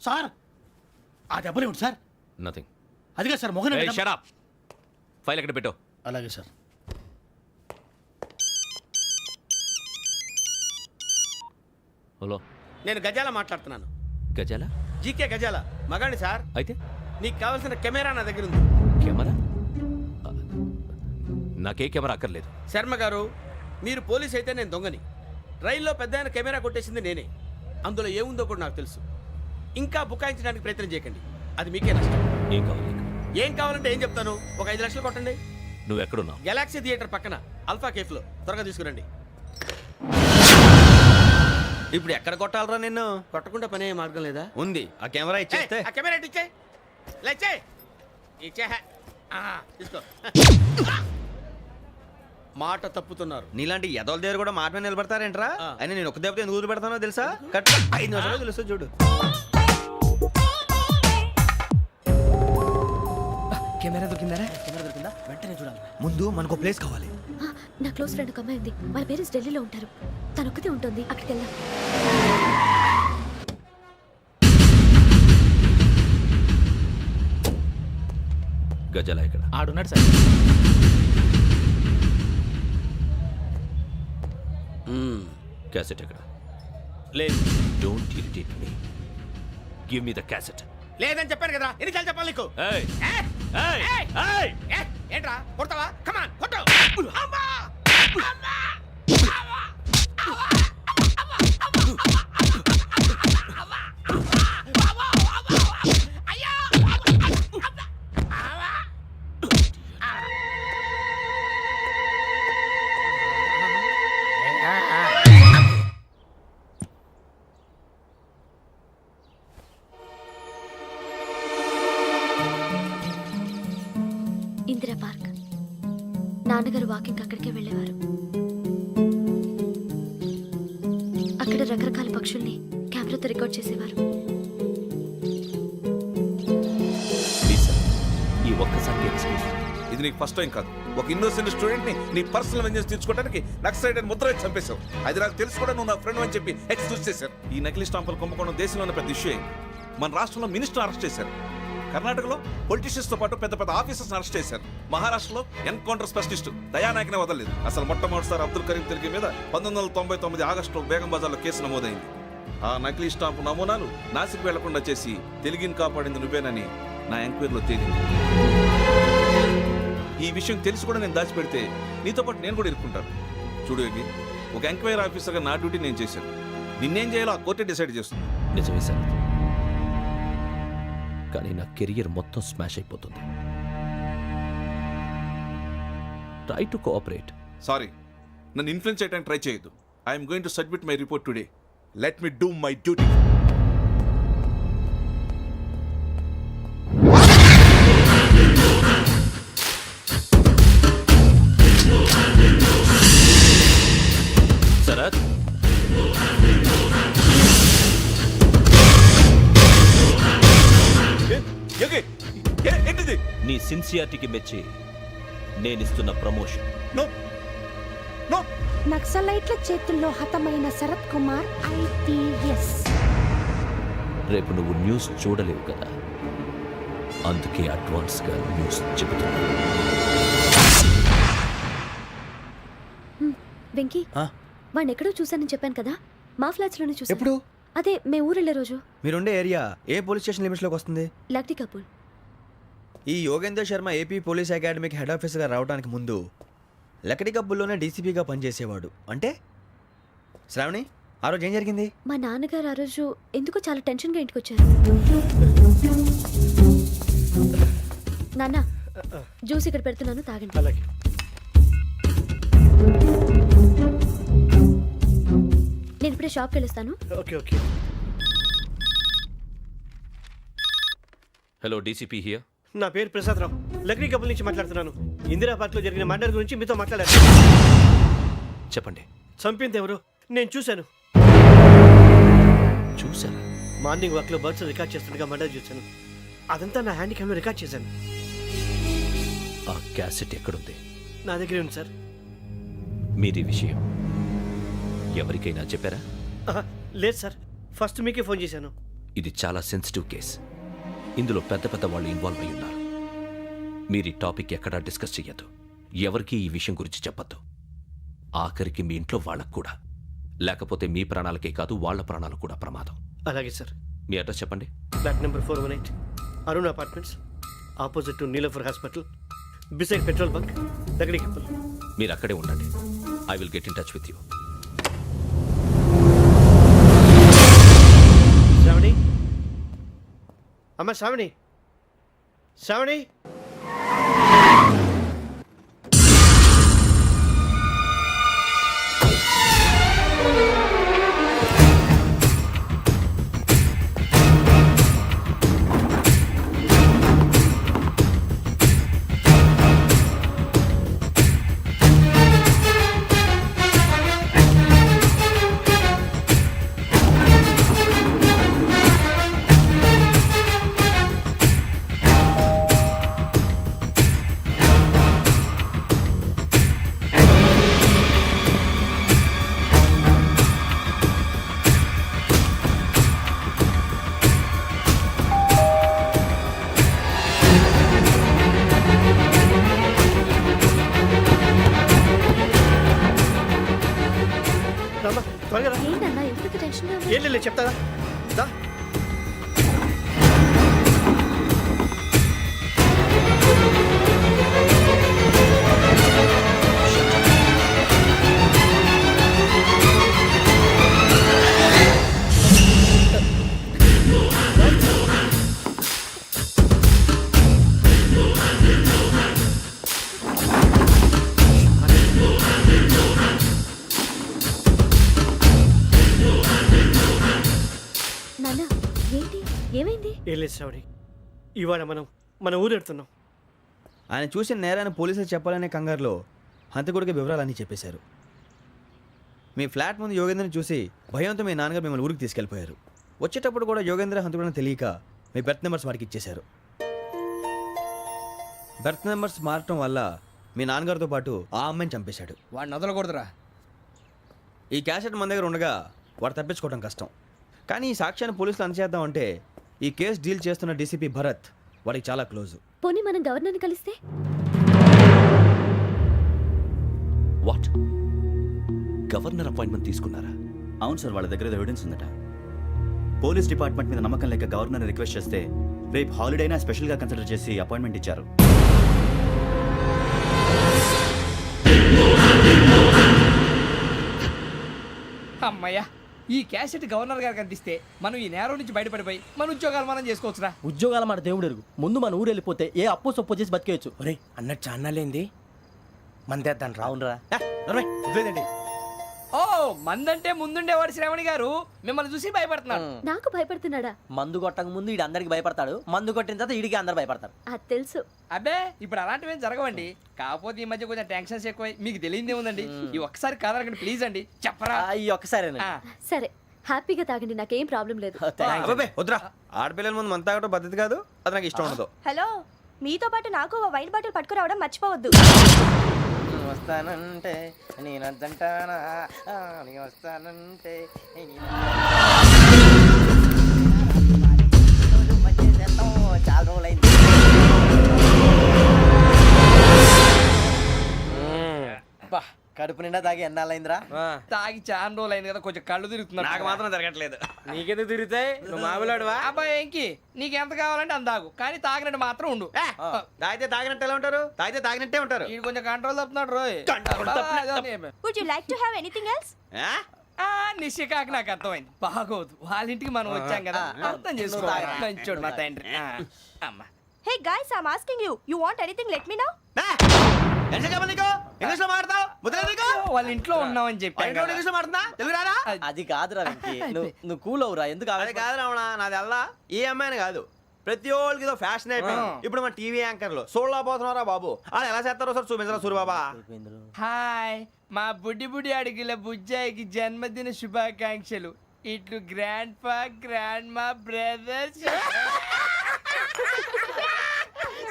Sir ఆ దెబ్బలు ఏమిటి సార్? నథింగ్. అదిగా సార్ మొహన్ షట్ అప్. ఫైల్ ఎక్కడ పెట్టు. అలాగే సార్. హలో, నేను గజాల మాట్లాడుతున్నాను. గజాల? జీకే గజాల మగాండి సార్. అయితే నీకు కావాల్సిన కెమెరా నా దగ్గర ఉంది. కెమెరా? నాకే కెమెరా అక్కర్లేదు. శర్మ గారు, మీరు పోలీస్ అయితే నేను దొంగని. రైల్లో పెద్ద ఆయన కెమెరా కొట్టేసింది నేనే. అందులో ఏముందో కూడా నాకు తెలుసు. ఇంకా బుకాయించడానికి ప్రయత్నం చేయకండి, అది మీకే నష్టం. ఏం కావాలి నీకు? ఏం కావాలంటే ఏం చెప్తాను. ఒక 5 లక్షలు కొట్టండి. నువ్వు ఎక్కడున్నావు? గెలాక్సీ థియేటర్ పక్కన అల్ఫా కేఫ్లో. త్వరగా తీసుకురండి. ఇప్పుడు ఎక్కడ కొట్టాలరా నిన్ను? కొట్టకుండా పనే మార్గం లేదా? ఉంది. ఆ కెమెరా ఇచ్చేస్తే. ఆ కెమెరా ఇచ్చే లేచే ఇచ్చే తీసుకో. మాట తప్పుతున్నారు. నీలాంటి ఎదల దగ్గర కూడా మాట మీద నిలబడతారేంట్రా? ఆ. అని నేను ఒక దెబ్బతో ఎందుకు ఊరు పెడతానో తెలుసా? కట్ 5 నిమిషాలు తెలుసు చూడు. కెమెరా దొరికిందా? వెంటనే చూడాలి. ముందు మనకు ప్లేస్ కావాలి. నా క్లోజ్ ఫ్రెండ్ ఒక అమ్మాయి ఉంది. వాళ్ళ పేరెంట్స్ ఢిల్లీలో ఉంటారు. తను ఒక్కతే ఉంటుంది. అక్కడికి వెళ్దాం. గజాల ఇక్కడ ఆడున్నాడు సార్. క్యాసెట్ ఎక్కడ? లేదు. Don't irritate me. Give me the cassette. లేదని చెప్పాను కదా, ఎన్నిసార్లు చెప్పాలి నీకు? ఏయ్ ఏయ్! ఏయ్ ఏయ్! ఏయ్! ఏయ్! ఏంట్రా కొడతావా? కమాన్ కొట్టు. అమ్మా! అమ్మా! ఇందిరా పార్క్. నాన్నగారు వాకింగ్ అక్కడికే వెళ్ళేవారు. అక్కడ రకరకాల పక్షుల్ని కెమెరాతో రికార్డ్ చేసేవారు. ప్లీజ్ సార్, ఈ ఒక్కసారి ఎక్స్క్యూజ్. ఇది నీకు ఫస్ట్ టైం కాదు. ఒక ఇన్నోసెంట్ స్టూడెంట్ ని నీ పర్సనల్ వెంజెన్స్ తీర్చుకోవడానికి నక్సలైట్ అని ముద్ర వేసి చంపేశావు. అది నాకు తెలుసు కూడా నువ్వు నా ఫ్రెండ్ అని చెప్పి ఎక్స్క్యూజ్ చేశారు. ఈ నకిలీ స్టాంపులు కుంభకోణం దేశంలోనే పెద్ద ఇష్యూ అయింది. మన రాష్ట్రంలో మినిస్టర్ అరెస్ట్ చేశారు. కర్ణాటకలో పొలిటీషియన్స్ తో పాటు పెద్ద పెద్ద ఆఫీసర్స్ అరెస్ట్ చేశారు. మహారాష్ట్రలో ఎన్కౌంటర్ స్పెషలిస్ట్ దయానాయకనే వదలలేదు. అసలు మొట్టమొదటిసారి అబ్దుల్ కరీం తిరిగి మీద 1999 ఆగస్టులో బేగం బజార్లో కేసు నమోదైంది. ఆ నకిలీ స్టాంపు నమూనాలు నాసిక్ వెళ్లకుండా చేసి తెలుగుని కాపాడింది నువ్వేనని నా ఎంక్వైరీలో తేలింది. ఈ విషయం తెలిసి కూడా నేను దాచిపెడితే నీతో పాటు నేను కూడా ఇరుక్కుంటాను. చూడు యోగి, ఒక ఎంక్వైరీ ఆఫీసర్గా నా డ్యూటీ నేను చేశాను. నిన్నేం చేయాలో ఆ కోర్టే డిసైడ్ చేస్తుంది. నిజమే సార్, కానీ నా కెరియర్ మొత్తం స్మాష్ అయిపోతుంది. Try to cooperate. సారీ, నన్ను ఇన్ఫ్లుయెన్స్ చేయడానికి ట్రై చేయొద్దు. I'm going to submit my report today. Let me do my duty. Sharath, ఏంటిది? నీ సిన్సియారిటీకి మెచ్చి నేనిస్తున్న ప్రమోషన్. No no. నక్సలైట్ల చేతుల్లో హతమైన శరత్ కుమార్ IPS. రేపు నువ్వు న్యూస్ చూడలేవు కదా, అందుకే అడ్వాన్స్ గా న్యూస్ చెబుతున్నా. వెంకీ, వాడిని ఎక్కడో చూశానని చెప్పాను కదా, మా ఫ్లాట్స్ లోనే చూసాను. ఎప్పుడు? అదే మేము ఊరెళ్ళే రోజు. మీరుండే ఏరియా ఏ పోలీస్ స్టేషన్ లిమిట్స్ లోకి వస్తుంది? లక్టీ కపూల్. ఈ యోగేందర్ శర్మ ఏపీ పోలీస్ అకాడమీకి హెడ్ ఆఫీసర్గా రావడానికి ముందు లకడి కబ్బుల్లోనే డీసీపీగా పనిచేసేవాడు. అంటే శ్రావణి, ఆ రోజు ఏం జరిగింది? మా నాన్నగారు ఆ రోజు ఎందుకో చాలా టెన్షన్గా ఇంటికి వచ్చారు. నాన్న, జ్యూస్ ఇక్కడ పెడుతున్నాను, తాగండి. అలాగే. నేను ఇప్పుడే షాప్కి వెళ్ళొస్తాను. Okay okay. Hello, DCP here. నా పేరు ప్రసాదరావు, లక్డీ కపుల్ నుంచి మాట్లాడుతున్నాను. ఇందిరా పార్క్ లో జరిగిన మర్డర్ గురించి మీతో మాట్లాడారు. చెప్పండి. చంపింది ఎవరు? నేను చూశాను. చూసారా? మార్నింగ్ వాక్ లో బర్డ్స్ రికార్డ్ చేస్తుండగా మర్డర్ చూశాను. అదంతా నా హ్యాండ్ క్యామ్ లో రికార్డ్ చేశాను. ఆ క్యాసెట్ ఎక్కడుంది? నా దగ్గరే ఉంది సార్. మీది విషయం ఎవరికైనా చెప్పారా? లేదు సార్, ఫస్ట్ మీకే ఫోన్ చేశాను. ఇది చాలా సెన్సిటివ్ కేస్. ఇందులో పెద్ద పెద్ద వాళ్ళు ఇన్వాల్వ్ అయి ఉన్నారు. మీరు ఈ టాపిక్ ఎక్కడా డిస్కస్ చెయ్యొద్దు. ఎవరికీ ఈ విషయం గురించి చెప్పొద్దు. ఆఖరికి మీ ఇంట్లో వాళ్ళకు కూడా. లేకపోతే మీ ప్రాణాలకే కాదు వాళ్ళ ప్రాణాలు కూడా ప్రమాదం. అలాగే సార్. మీ అడ్రస్ చెప్పండి. Flat number 418 Arun apartments, opposite to Niloufer hospital, beside petrol bunk, Lakdikapul. మీరు అక్కడే ఉండండి. I will get in touch with you. Shravani, అమ్మ శ్రావణి, శ్రావణి. రామ్మా, త్వరగా రా. ఏంటన్నా ఎందుకు టెన్షన్ ఏం లేదు, చెప్తారా దా. నాన్న ఏంటి ఏమైంది? ఏం లేదు శ్రావణి, ఇవాళ మనం మన ఊరెడుతున్నాం. ఆయన చూసిన నేరాన్ని పోలీసులు చెప్పాలనే కంగారులో హంతకుడికి వివరాలన్నీ చెప్పేశారు. మీ ఫ్లాట్ ముందు యోగేంద్రని చూసి భయంతో మీ నాన్నగారు మిమ్మల్ని ఊరికి తీసుకెళ్ళిపోయారు. వచ్చేటప్పుడు కూడా యోగేంద్ర హంతకుడని తెలియక మీ బెర్త్ నెంబర్స్ వారికి ఇచ్చేశారు. బెర్త్ నెంబర్స్ మారటం వల్ల మీ నాన్నగారితో పాటు ఆ అమ్మాయిని చంపేశాడు. వాడిని వదలకూడదురా. ఈ క్యాసెట్ మన దగ్గర ఉండగా వాడు తప్పించుకోవడం కష్టం. కానీ ఈ సాక్ష్యాన్ని పోలీసులు అందజేద్దామంటే ఈ కేసు డీల్ చేస్తున్న డీసీపీ భరత్ వాడికి చాలా క్లోజు. పోనీ మనం గవర్నర్ని కలిస్తే? వాట్? గవర్నర్ అపాయింట్మెంట్ తీసుకున్నారా? అవును సార్, వాళ్ళ దగ్గర ఎవిడెన్స్ ఉందట. పోలీస్ డిపార్ట్మెంట్ మీద నమ్మకం లేక గవర్నర్ రిక్వెస్ట్ చేస్తే రేపు హాలిడేనా స్పెషల్గా కన్సిడర్ చేసి అపాయింట్మెంట్ ఇచ్చారు. అమ్మయ్యా, ఈ క్యాసెట్ గవర్నర్ గారికి అందిస్తే మనం ఈ నేరం నుంచి బయటపడిపోయి మన ఉద్యోగాలు మనం చేసుకోవచ్చురా. ఉద్యోగాల మాట దేవుడు ఎరుగు. ముందు మన ఊరు వెళ్ళిపోతే ఏ అప్పు సొప్పు చేసి బతికేయచ్చు. ఒరే అన్నట్టు చాన్నాలేంది మందేద్దాను రా. అవునరా. వదిలేదండి. ఓ మందంటే ముందుండేవాడు శ్రావణి గారు మిమ్మల్ని చూసి భయపడుతున్నాడు. నాకు భయపడుతున్నాడా? మందు కొట్టక ముందు ఈడు అందరికి భయపడతాడు, మందు కొట్టిన తర్వాత ఈడికి అందరు భయపడతారు. అది తెలుసు. అబ్బే ఇప్పుడు అలాంటివి ఏం జరగవండి. కాకపోతే ఈ మధ్య కొంచెం టెన్షన్స్ ఎక్కువై మీకు తెలియదే ఉందండి. ఈ ఒక్కసారి కాదనకండి ప్లీజ్ అండి, చెప్పరా. ఈ ఒక్కసారి ఆ, సరే హ్యాపీగా తాగండి, నాకేం ప్రాబ్లం లేదు. అబ్బాబే వద్దురా, ఆడపిల్లల ముందు మంత తాగడం పద్ధతి కాదు. అది నాకు ఇష్టం ఉండదు. హలో, మీతో పాటు నాకు ఓ వైన్ బాటిల్ పట్టుకురావడం మర్చిపోవద్దు. వస్తానంటే నేనంటానా, వస్తానంటే చాలా రోజులైంది. కడుపు నిండా తాగి ఎన్నాళ్ళైందిరా? తాగి చాలా రోజులు అయింది కదా, కొంచెం కళ్ళు తిరుగుతున్నాడు. నాకు మాత్రం జరగట్లేదు. నీకెందుకు తిరుగుతాయి? నువ్వు మామూలుడువా? అబ్బాయి ఏంకి నీకు ఎంత కావాలంటే అంత తాగు, కానీ తాగినట్టు మాత్రం ఉండు. తాగితే తాగినట్టు ఎలా ఉంటారు? తాగితే తాగినట్టే ఉంటారు. వీడు కొంచెం కంట్రోల్ తప్పుతున్నాడు రోయ్. Would you like to have anything else? నిశ్చికాకి నాకు అర్థమైంది. బాగోదు, వాళ్ళ ఇంటికి మనం వచ్చాం కదా, అర్థం చేసుకోవాలి. మంచోడు మా తండ్రి. అమ్మా hey guys, I am asking you, you want anything let me know. English లో మాట్లాడతావు? వాళ్ళ ఇంట్లో ఉన్నామని చెప్పాను కదా. ఇంగ్లీష్ లో మాట్లాడుతున్నా? తెలుగు రాదా? అది కాదురా వెంకీ, నువ్వు కూల్ అవురా. ఎందుకు అది కాదు రావణ, నాది అల్లా ఏ అమ్మాయిని కాదు. ప్రతి ఒక్కరికి ఇదో ఫ్యాషన్ అయిపోయింది. ఇప్పుడు మన టీవీ యాంకర్లు సోళ్ళ పోతున్నారా బాబు. వాళ్ళు ఎలా చేస్తారో సార్ చూపించరా సూరిబాబా. హాయ్, మా బుడ్డి బుడి అడిగిల బుజ్జాయికి జన్మదిన శుభాకాంక్షలు. ఇట్లు గ్రాండ్ ఫా గ్రాండ్ మా బ్రదర్స్.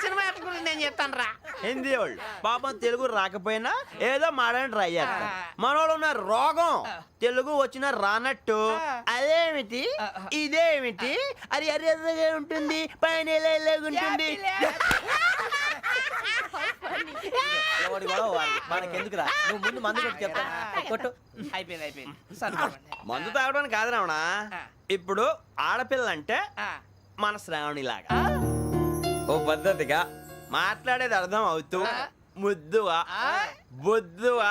సినిమా గురించి నేను చెప్తాను రా. హిందీ వాళ్ళు పాపం తెలుగు రాకపోయినా ఏదో మాడని ట్రై చేస్తారు. మనోళ్ళు ఉన్న రోగం తెలుగు వచ్చిన రానట్టు అదేమిటి ఇదేమిటి అది అరిగా ఉంటుంది పైన ఉంటుంది. ఎవడి గొడవ వాడిది. మనకెందుకురా నువ్వు ముందు మందు కొట్టి చెప్తాను కొట్టు. అయిపోయింది సరిపోండి. మందు తాగడానికి కాదు రావణ. ఇప్పుడు ఆడపిల్ల అంటే మన శ్రావణిలాగా ఓ పద్ధతిగా మాట్లాడేది అర్థం అవుతూ ముద్దువా బొద్దువా